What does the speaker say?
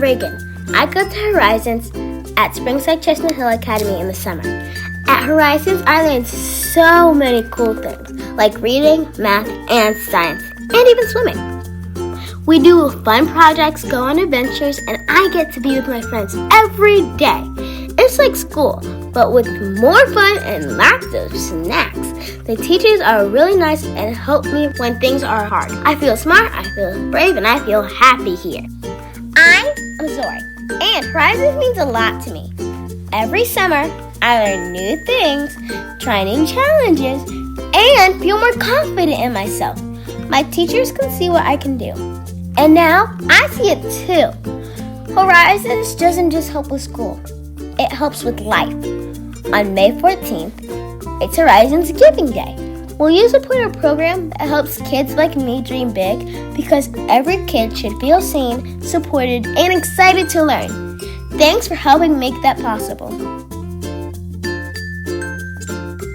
Reagan. I go to Horizons at Springside Chestnut Hill Academy in the summer. At Horizons, I learn so many cool things, like reading, math, and science, and even swimming. We do fun projects, go on adventures, and I get to be with my friends every day. It's like school, but with more fun and lots of snacks. The teachers are really nice and help me when things are hard. I feel smart, I feel brave, and I feel happy here. I'm Zoe, and Horizons means a lot to me. Every summer, I learn new things, try new challenges, and feel more confident in myself. My teachers can see what I can do. And now, I see it too. Horizons doesn't just help with school. It helps with life. On May 14th, it's Horizons Giving Day. We'll use a program that helps kids like me dream big because every kid should feel seen, supported, and excited to learn. Thanks for helping make that possible.